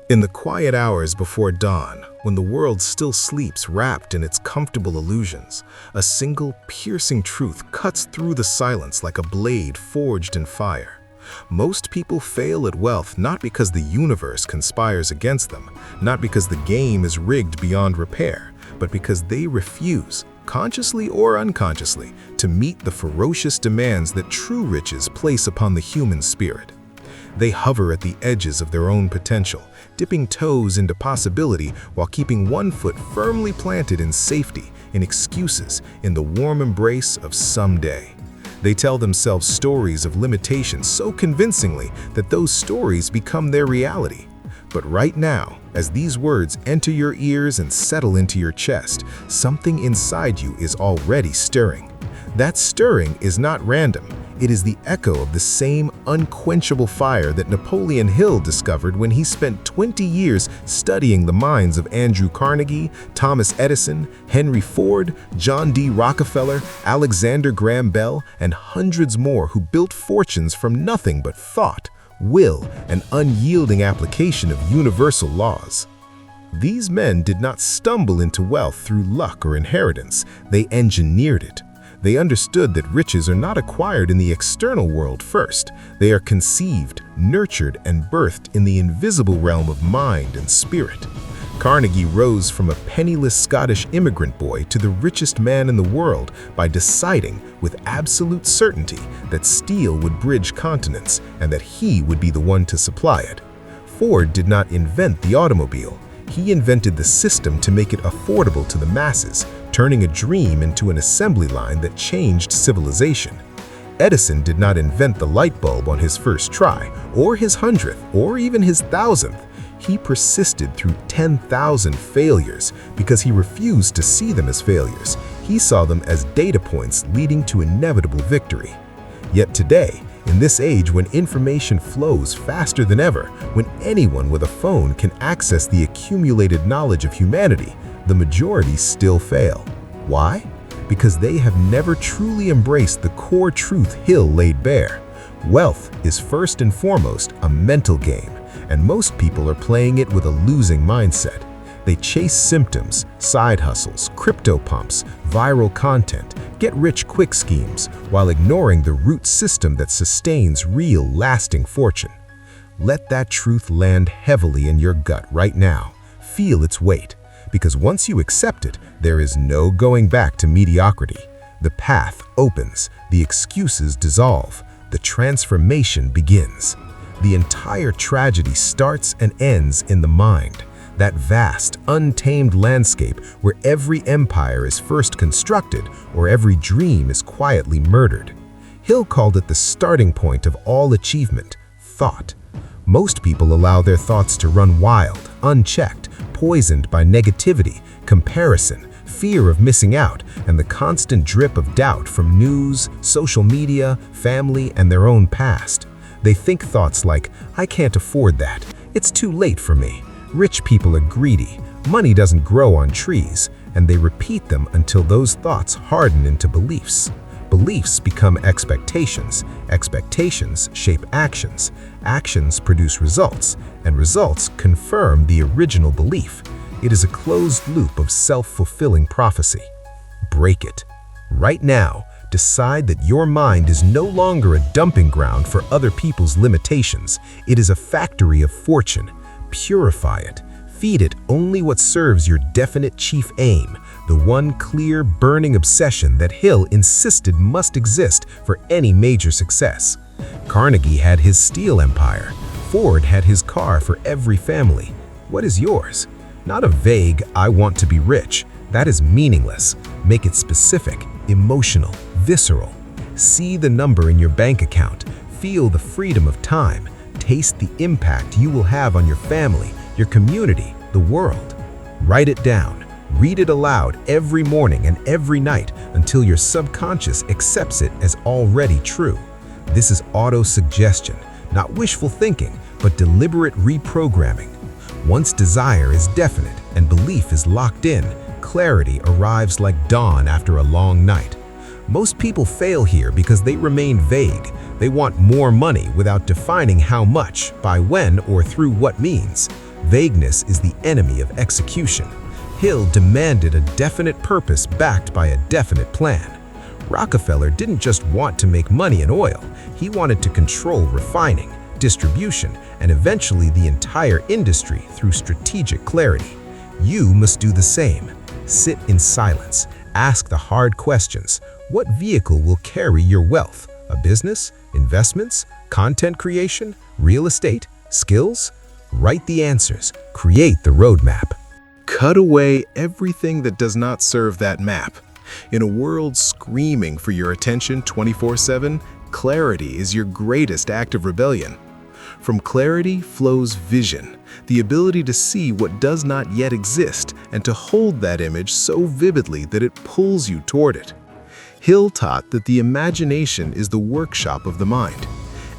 In the quiet hours before dawn, when the world still sleeps wrapped in its comfortable illusions, a single piercing truth cuts through the silence like a blade forged in fire. Most people fail at wealth not because the universe conspires against them, not because the game is rigged beyond repair, but because they refuse, consciously or unconsciously, to meet the ferocious demands that true riches place upon the human spirit. They hover at the edges of their own potential, dipping toes into possibility while keeping one foot firmly planted in safety, in excuses, in the warm embrace of someday. They tell themselves stories of limitation so convincingly that those stories become their reality. But right now, as these words enter your ears and settle into your chest, something inside you is already stirring. That stirring is not random. It is the echo of the same unquenchable fire that Napoleon Hill discovered when he spent 20 years studying the minds of Andrew Carnegie, Thomas Edison, Henry Ford, John D. Rockefeller, Alexander Graham Bell, and hundreds more who built fortunes from nothing but thought, will, and unyielding application of universal laws. These men did not stumble into wealth through luck or inheritance. They engineered it. They understood that riches are not acquired in the external world first. They are conceived, nurtured, and birthed in the invisible realm of mind and spirit. Carnegie rose from a penniless Scottish immigrant boy to the richest man in the world by deciding with absolute certainty that steel would bridge continents and that he would be the one to supply it. Ford did not invent the automobile. He invented the system to make it affordable to the masses, turning a dream into an assembly line that changed civilization. Edison did not invent the light bulb on his first try, or his 100th, or even his 1000th. He persisted through 10,000 failures because he refused to see them as failures. He saw them as data points leading to inevitable victory. Yet today, in this age when information flows faster than ever, when anyone with a phone can access the accumulated knowledge of humanity, the majority still fail. Why? Because they have never truly embraced the core truth Hill laid bare. Wealth is first and foremost a mental game, and most people are playing it with a losing mindset. They chase symptoms, side hustles, crypto pumps, viral content, get-rich-quick schemes, while ignoring the root system that sustains real, lasting fortune. Let that truth land heavily in your gut right now. Feel its weight, because once you accept it, there is no going back to mediocrity. The path opens, the excuses dissolve, the transformation begins. The entire tragedy starts and ends in the mind. That vast, untamed landscape where every empire is first constructed or every dream is quietly murdered. Hill called it the starting point of all achievement, thought. Most people allow their thoughts to run wild, unchecked, poisoned by negativity, comparison, fear of missing out, and the constant drip of doubt from news, social media, family, and their own past. They think thoughts like, "I can't afford that. It's too late for me. Rich people are greedy. Money doesn't grow on trees," and they repeat them until those thoughts harden into beliefs. Beliefs become expectations. Expectations shape actions. Actions produce results, and results confirm the original belief. It is a closed loop of self-fulfilling prophecy. Break it. Right now, decide that your mind is no longer a dumping ground for other people's limitations. It is a factory of fortune. Purify it. Feed it only what serves your definite chief aim, the one clear, burning obsession that Hill insisted must exist for any major success. Carnegie had his steel empire. Ford had his car for every family. What is yours? Not a vague, "I want to be rich." That is meaningless. Make it specific, emotional, visceral. See the number in your bank account. Feel the freedom of time. Taste the impact you will have on your family, your community, the world. Write it down. Read it aloud every morning and every night until your subconscious accepts it as already true. This is auto-suggestion, not wishful thinking, but deliberate reprogramming. Once desire is definite and belief is locked in, clarity arrives like dawn after a long night. Most people fail here because they remain vague. They want more money without defining how much, by when, or through what means. Vagueness is the enemy of execution. Hill demanded a definite purpose backed by a definite plan. Rockefeller didn't just want to make money in oil, he wanted to control refining, distribution, and eventually the entire industry through strategic clarity. You must do the same. Sit in silence. Ask the hard questions. What vehicle will carry your wealth? A business? Investments? Content creation? Real estate? Skills? Write the answers. Create the roadmap. Cut away everything that does not serve that map. In a world screaming for your attention 24/7, clarity is your greatest act of rebellion. From clarity flows vision, the ability to see what does not yet exist and to hold that image so vividly that it pulls you toward it. Hill taught that the imagination is the workshop of the mind.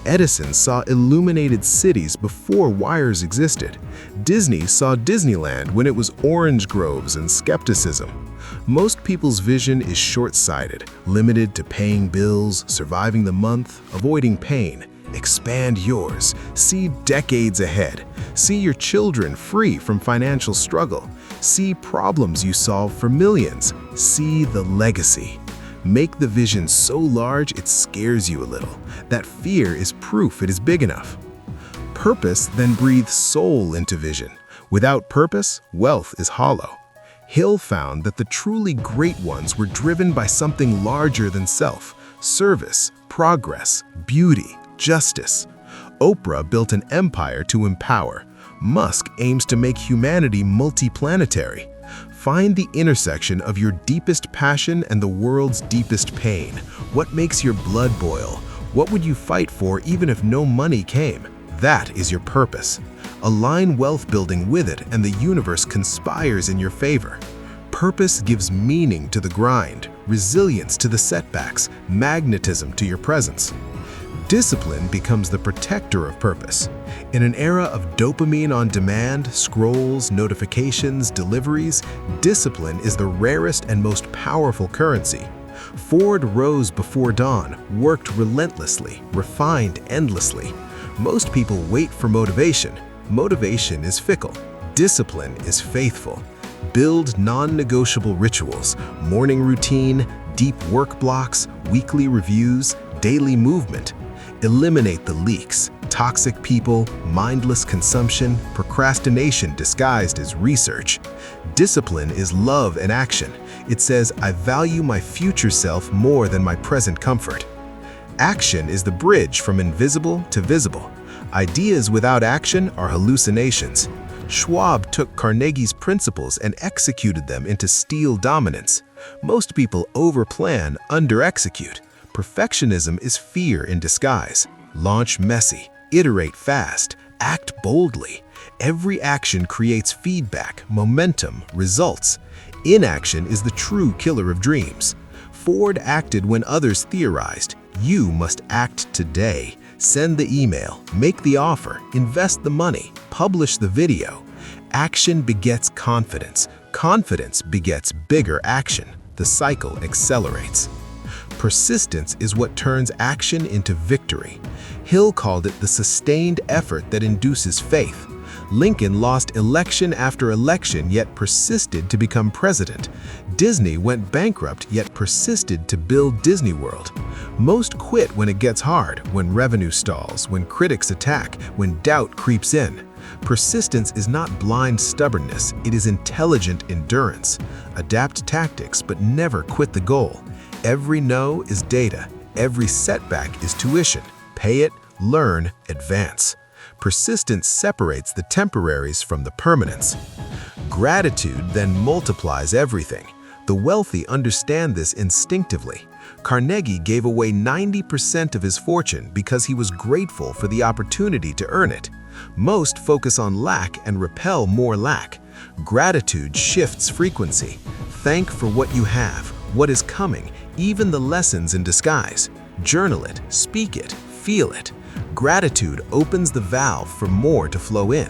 Edison saw illuminated cities before wires existed. Disney saw Disneyland when it was orange groves and skepticism. Most people's vision is short-sighted, limited to paying bills, surviving the month, avoiding pain. Expand yours. See decades ahead. See your children free from financial struggle. See problems you solve for millions. See the legacy. Make the vision so large it scares you a little. That fear is proof it is big enough. Purpose then breathes soul into vision. Without purpose, wealth is hollow. Hill found that the truly great ones were driven by something larger than self: service, progress, beauty, justice. Oprah built an empire to empower. Musk aims to make humanity multiplanetary. Find the intersection of your deepest passion and the world's deepest pain. What makes your blood boil? What would you fight for even if no money came? That is your purpose. Align wealth building with it and the universe conspires in your favor. Purpose gives meaning to the grind, resilience to the setbacks, magnetism to your presence. Discipline becomes the protector of purpose. In an era of dopamine on demand, scrolls, notifications, deliveries, discipline is the rarest and most powerful currency. Ford rose before dawn, worked relentlessly, refined endlessly. Most people wait for motivation. Motivation is fickle. Discipline is faithful. Build non-negotiable rituals, morning routine, deep work blocks, weekly reviews, daily movement. Eliminate the leaks, toxic people, mindless consumption, procrastination disguised as research. Discipline is love in action. It says, I value my future self more than my present comfort. Action is the bridge from invisible to visible. Ideas without action are hallucinations. Schwab took Carnegie's principles and executed them into steel dominance. Most people overplan, under-execute. Perfectionism is fear in disguise. Launch messy, iterate fast, act boldly. Every action creates feedback, momentum, results. Inaction is the true killer of dreams. Ford acted when others theorized. You must act today. Send the email, make the offer, invest the money, publish the video. Action begets confidence. Confidence begets bigger action. The cycle accelerates. Persistence is what turns action into victory. Hill called it the sustained effort that induces faith. Lincoln lost election after election yet persisted to become president. Disney went bankrupt yet persisted to build Disney World. Most quit when it gets hard, when revenue stalls, when critics attack, when doubt creeps in. Persistence is not blind stubbornness, it is intelligent endurance. Adapt tactics but never quit the goal. Every no is data. Every setback is tuition. Pay it, learn, advance. Persistence separates the temporaries from the permanents. Gratitude then multiplies everything. The wealthy understand this instinctively. Carnegie gave away 90% of his fortune because he was grateful for the opportunity to earn it. Most focus on lack and repel more lack. Gratitude shifts frequency. Thank for what you have, what is coming, even the lessons in disguise. Journal it, speak it, feel it. Gratitude opens the valve for more to flow in.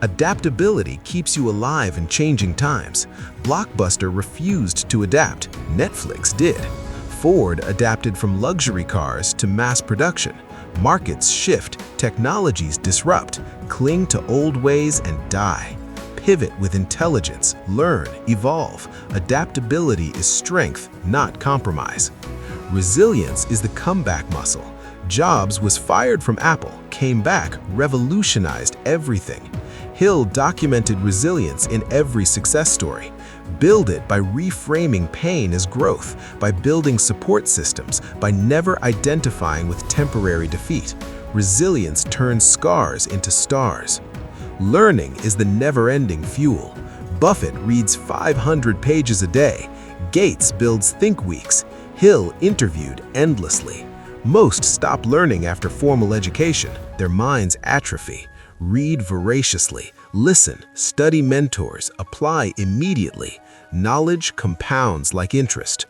Adaptability keeps you alive in changing times. Blockbuster refused to adapt. Netflix did. Ford adapted from luxury cars to mass production. Markets shift, technologies disrupt, cling to old ways and die. Pivot with intelligence, learn, evolve. Adaptability is strength, not compromise. Resilience is the comeback muscle. Jobs was fired from Apple, came back, revolutionized everything. Hill documented resilience in every success story. Build it by reframing pain as growth, by building support systems, by never identifying with temporary defeat. Resilience turns scars into stars. Learning is the never-ending fuel. Buffett reads 500 pages a day. Gates builds think weeks. Hill interviewed endlessly. Most stop learning after formal education. Their minds atrophy. Read voraciously. Listen, study mentors, apply immediately. Knowledge compounds like interest.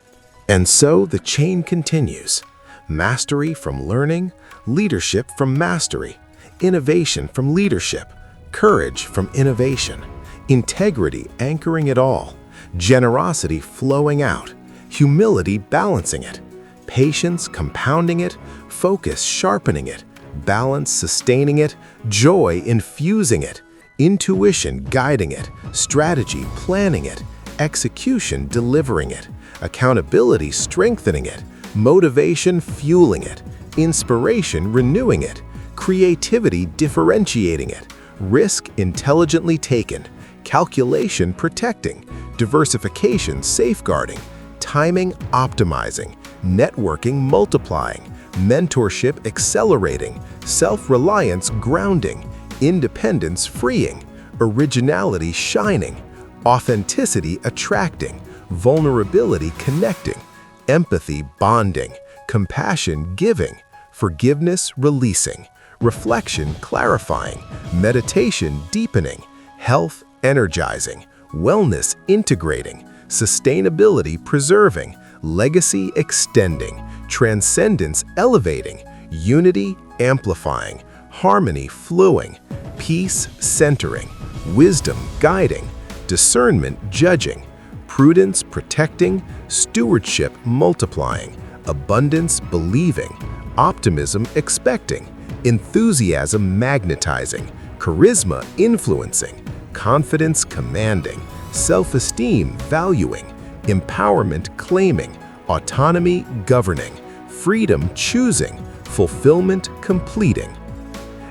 And so the chain continues. Mastery from learning, leadership from mastery, innovation from leadership, courage from innovation, integrity anchoring it all, generosity flowing out, humility balancing it, patience compounding it, focus sharpening it, balance sustaining it, joy infusing it, intuition guiding it, strategy planning it, execution delivering it, accountability strengthening it, motivation fueling it, inspiration renewing it, creativity differentiating it, risk intelligently taken, calculation protecting, diversification safeguarding, timing optimizing, networking multiplying, mentorship accelerating, self-reliance grounding, independence freeing, originality shining, authenticity attracting, vulnerability connecting, empathy bonding, compassion giving, forgiveness releasing, reflection clarifying, meditation deepening, health energizing, wellness integrating, sustainability preserving, legacy extending, transcendence elevating, unity amplifying, harmony flowing, peace centering, wisdom guiding, discernment judging, prudence protecting, stewardship multiplying, abundance believing, optimism expecting, enthusiasm magnetizing, charisma influencing, confidence commanding, self-esteem valuing, empowerment claiming, autonomy governing, freedom choosing, fulfillment completing.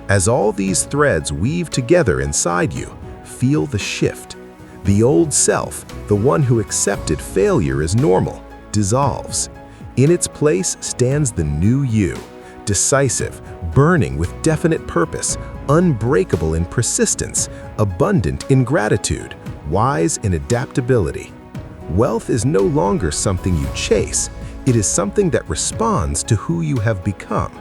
As all these threads weave together inside you, feel the shift. The old self, the one who accepted failure as normal, dissolves. In its place stands the new you, decisive, burning with definite purpose, unbreakable in persistence, abundant in gratitude, wise in adaptability. Wealth is no longer something you chase, it is something that responds to who you have become.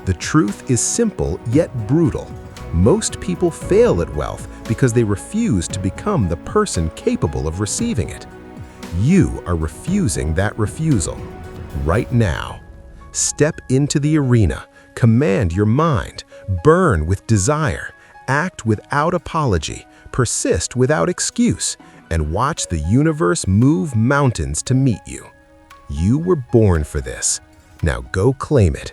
The truth is simple yet brutal. Most people fail at wealth because they refuse to become the person capable of receiving it. You are refusing that refusal right now. Step into the arena, command your mind, burn with desire, act without apology, persist without excuse, and watch the universe move mountains to meet you. You were born for this. Now go claim it.